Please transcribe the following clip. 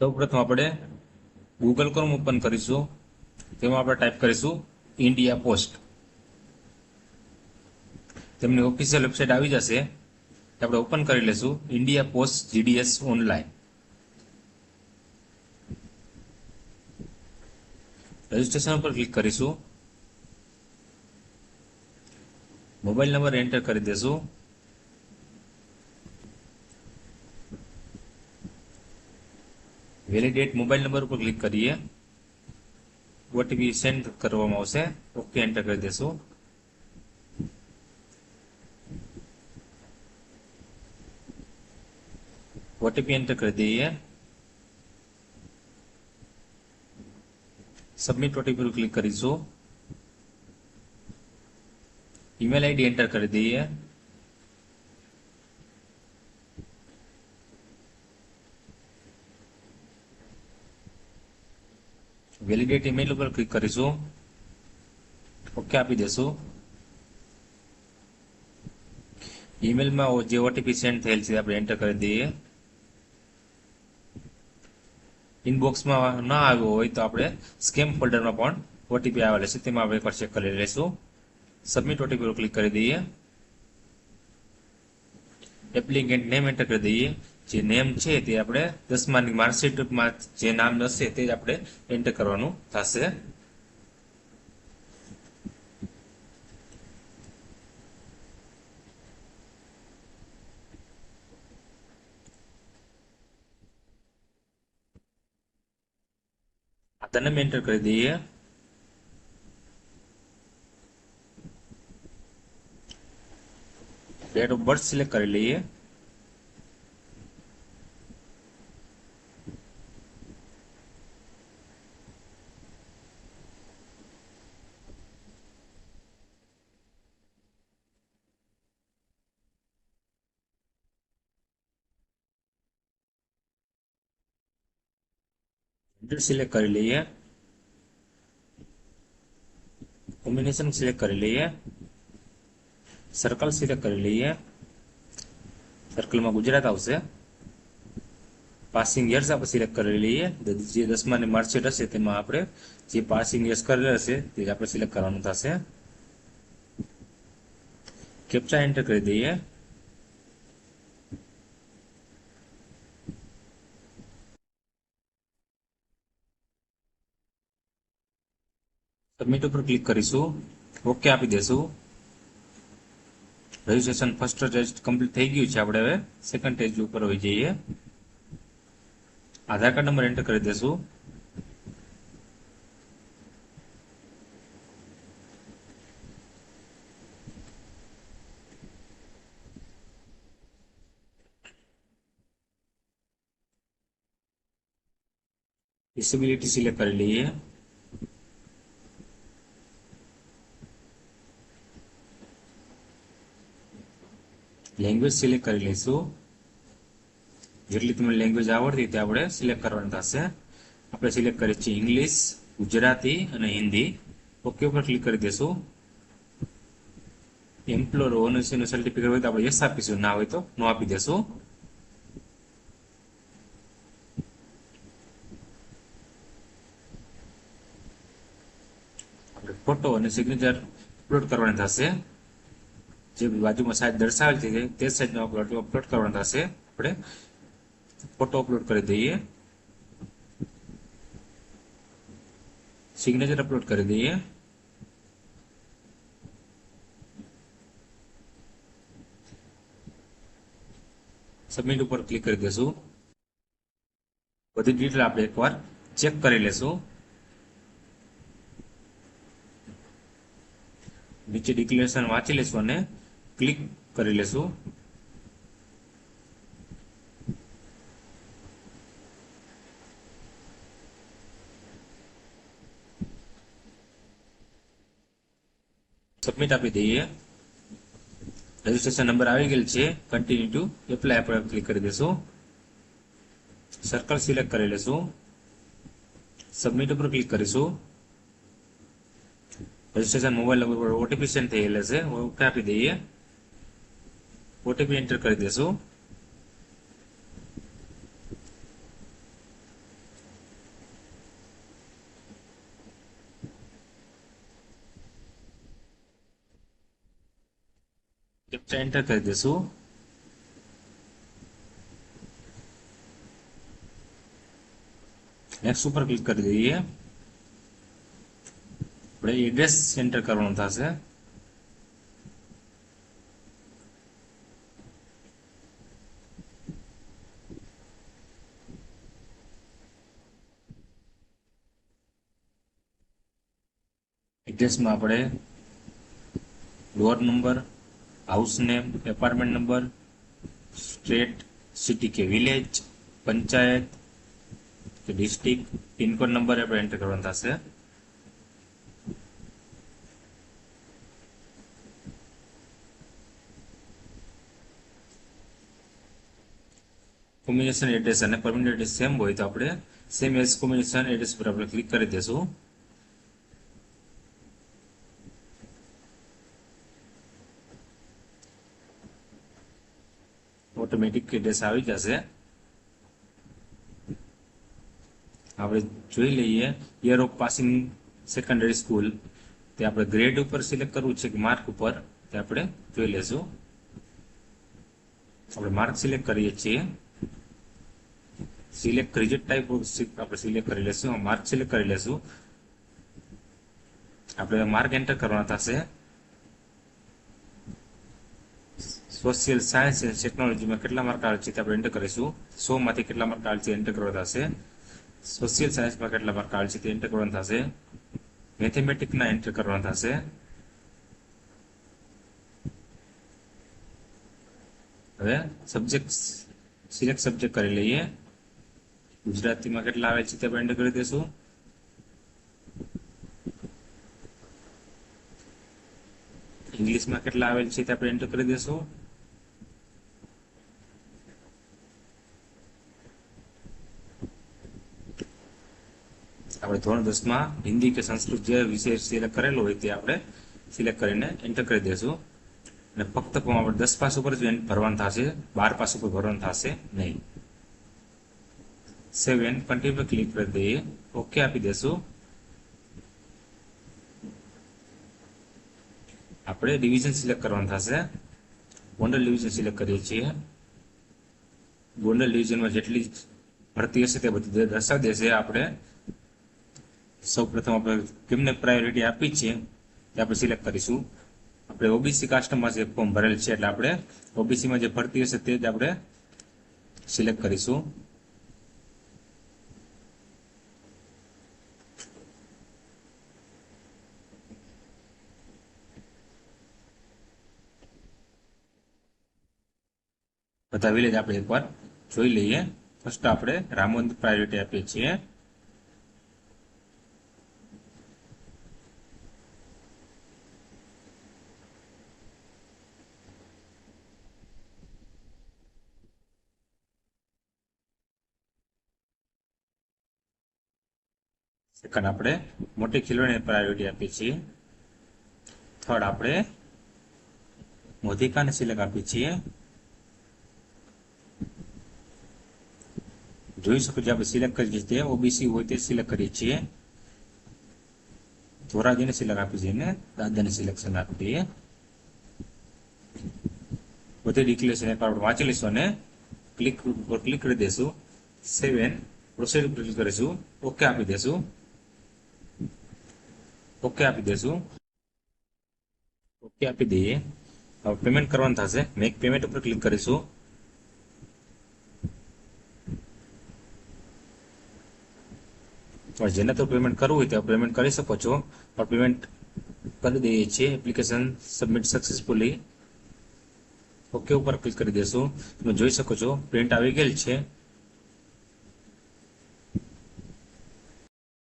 સૌ પ્રથમ આપણે ગૂગલ ક્રોમ ઓપન કરીશું. તેમાં આપણે ટાઈપ કરીશું ઇન્ડિયા પોસ્ટ. તેમની ઓફિશિયલ વેબસાઇટ આવી જશે. આપણે ઓપન કરી લેશું India post GDS online. Registration પર ક્લિક કરીશું. મોબાઈલ નંબર એન્ટર કરી દેશું. વેલિડેટ મોબાઈલ નંબર ઉપર ક્લિક કરીએ. ઓટીપી સેન્ડ કરવામાં આવશે. ઓકે એન્ટર કરી દેશું. ઓટીપી એન્ટર કરી દઈએ. સબમિટ ઓટીપી પર ક્લિક કરીશું. ઈમેલ આઈડી એન્ટર કરી દઈએ. વેલિડેટ ઈમેલ ઉપર ક્લિક કરીશું. ઓકે આપી દેશું. ઈમેલમાં જે ઓટીપી સેન્ડ થયેલ છે આપણે એન્ટર કરી દઈએ. ઇનબોક્સમાં ન આવ્યો હોય તો આપણે સ્કેમ ફોલ્ડરમાં પણ ઓટીપી આવેલા છે તેમાં આપણે એકવાર ચેક કરી લઈશું. સબમિટ ઓટીપી પર ક્લિક કરી દઈએ. એપ્લિકેન્ટ નેમ એન્ટર કરી દઈએ. જે નેમ છે તે આપણે 10માની માર્કશીટમાં જે નામ હશે તે જ આપણે એન્ટર કરવાનું થશે. આધાર નંબર એન્ટર કરી દઈએ. ડેટ ઓફ બર્થ સિલેક્ટ કરી લઈએ. સિલેક્ટ કરી લઈએ. કોમ્બિનેશન સિલેક્ટ કરી લઈએ. સર્કલ સિલેક્ટ કરી લઈએ. સર્કલમાં ગુજરાત આવશે. પાસિંગ યર્સ આપણે સિલેક્ટ કરી લઈએ. જે 10માની માર્કશીટ હશે તેમાં આપણે જે પાસિંગ યર્સ કરેલ હશે તે આપણે સિલેક્ટ કરવાનું થશે. કેપ્ચા એન્ટર કરી દઈએ. સબમિટ ઉપર ક્લિક કરીશું. ઓકે આપી દેશું. રજીસ્ટ્રેશન ફર્સ્ટ ટેસ્ટ કમ્પ્લીટ થઈ ગયું છે. આપણે હવે સેકન્ડ ટેસ્ટ ઉપર હોઈ જઈએ. આધાર કાર્ડ નંબર એન્ટર કરી દેશું. ડિસેબિલિટી સિલેક્ટ કરી લઈએ. લેંગ્વેજ સિલેક્ટ કરી લઈશું. જેટલી તમને લેંગ્વેજ આવડતી તે આપણે સિલેક્ટ કરવાની થશે. આપણે સિલેક્ટ કરીએ છીએ ઇંગ્લિશ, ગુજરાતી અને હિન્દી. ઓકે ઉપર ક્લિક કરી દઈશું. એમ્પ્લોયર ઓનર્સનું સર્ટિફિકેટ હોય તો આપણે યસ આપીશું, ના હોય તો નો આપી દેશું. આપણે ફોટો અને સિગ્નેચર અપલોડ કરવાની થશે. જે બાજુમાં સાઈઝ દર્શાવેલ છે તે સાઈઝનો અપલોડ કરવાનો થશે. આપણે ફોટો અપલોડ કરી દઈએ. સિગ્નેચર અપલોડ કરી દઈએ. સબમિટ ઉપર ક્લિક કરી દઈશું. બધી ડિટેલ આપણે એકવાર ચેક કરી લેશું. નીચે ડિક્લેરેશન વાંચી લેશું અને ક્લિક કરી લેશું. સબમિટ આપી દઈએ. રજીસ્ટ્રેશન નંબર આવી ગયેલ છે. કન્ટિન્યુ ટુ એપ્લાય પર ક્લિક કરી દેશું. સર્કલ સિલેક્ટ કરી લેશું. સબમિટ ઉપર ક્લિક કરીશું. રજીસ્ટ્રેશન મોબાઈલ નંબર પર ઓટીપી સેન્ડ થયેલ હશે. ઓકે આપી દઈએ. ઓટીપી એન્ટર કરી દેશું. એન્ટર કરી દઈશું. નેક્સ્ટ ઉપર ક્લિક કરી દઈએ. આપણે એડ્રેસ એન્ટર કરવાનું થશે. એડ્રેસમાં આપણે door number, house name, apartment number, state, city કે વિલેજ, પંચાયત કે ડિસ્ટ્રિક્ટ, પિનકોડ નંબર આપણે એન્ટર કરવાનો થશે. કોમ્બિનેશન એડ્રેસ અને પરમનન્ટ એડ્રેસ સેમ હોય તો આપણે સેમ એઝ કોમ્બિનેશન એડ્રેસ પર આપણે ક્લિક કરી દઈશું. ઓટોમેટિક એડ્રેસ આવી જશે. આપણે જોઈ લઈએ year of passing secondary school તે આપણે ગ્રેડ ઉપર સિલેક્ટ કરવું છે કે માર્ક ઉપર તે આપણે જોઈ લેશું. આપણે માર્ક સિલેક્ટ કરીએ છીએ. સિલેક્ટ રિજેક્ટ ટાઈપ આપણે સિલેક્ટ કરી લેશું. માર્ક સિલેક્ટ કરી લેશું. આપણે માર્ક એન્ટર કરવાના થશે. સોશિયલ સાયન્સ અને ટેકનોલોજીમાં કેટલા માર્ક આવે છે તે આપણે એન્ટર કરીશું. 100 માંથી કેટલા માર્ક આવે છે એન્ટર કરવાના થશે. સોશિયલ સાયન્સમાં કેટલા માર્ક આવે છે તે એન્ટર કરવાના થશે. મેથેમેટિક્સના એન્ટર કરવાના થશે. હવે સબ્જેક્ટ સિલેક્ટ સબ્જેક્ટ કરી લઈએ. ગુજરાતીમાં કેટલા આવે છે તે આપણે એન્ટર કરી દઈશું. ઇંગ્લિશમાં કેટલા આવેલ છે તે આપણે એન્ટર કરી દઈશું. આપણે ધોરણ 10 માં હિન્દી કે સંસ્કૃત જે વિષય સિલેક્ટ કરેલો હોય તે આપણે સિલેક્ટ કરીને એન્ટર કરી દઈશું. અને ફક્ત આપણે 10 પાસ ઉપર જ ભરવાનું થશે. 12 પાસ ઉપર ભરવાનું થશે નહીં. સેવ એન્ડ કન્ટિન્યુ પર ક્લિક કરી દઈએ. ઓકે આપી દેશું. આપણે ડિવિઝન સિલેક્ટ કરવાનું થશે. ગોંડલ ડિવિઝન સિલેક્ટ કરીએ છીએ. ગોંડલ ડિવિઝનમાં જેટલી ભરતી હશે તે બધી દર્શાવી દેશે. આપણે સૌપ્રથમ આપણે કેમને પ્રાયોરિટી આપી છે તે આપણે સિલેક્ટ કરીશું. આપણે ઓબીસી કાસ્ટમાં જે ફોર્મ ભરેલ છે એટલે આપણે ઓબીસીમાં જે ભરતી હશે તે જ આપણે સિલેક્ટ કરીશું. બધા વિલેજ આપણે એકવાર જોઈ લઈએ. ફર્સ્ટ આપણે રામોદ પ્રાયોરિટી આપીએ છીએ. સેકન્ડ આપણે મોટી ખીલવણી પ્રાયોરિટી આપીએ છીએ. થર્ડ આપણે મોદિકાને સિલેક્ટ આપીએ છીએ. જોઈ શકો છો આપણે સિલેક્ટ કરીએ છીએ ઓબીસી હોય તે સિલેક્ટ કરીએ છીએ. ધોરાજીને સિલેક્ટ આપી છે ને દાદાને સિલેક્શન આપી દઈએ. બધી ડિક્લેરેશન આપણે વાંચી લઈશું અને ક્લિક કરી દઈશું. સેવ એન્ડ પ્રોસીડ પર ક્લિક કરીશું. ઓકે આપી દઈશું. ઓકે આપી દઈશું. ઓકે આપી દઈએ. હવે પેમેન્ટ કરવાનું થશે. મેક પેમેન્ટ ઉપર ક્લિક કરીશું. જેને તો પેમેન્ટ કરવું હોય તે પેમેન્ટ કરી શકો છો. પણ પેમેન્ટ કરી દઈએ છીએ. Application submit successfully. ઓકે ઉપર ક્લિક કરી દેશું. તમે જોઈ શકો છો પ્રિન્ટ આવી ગયેલ છે.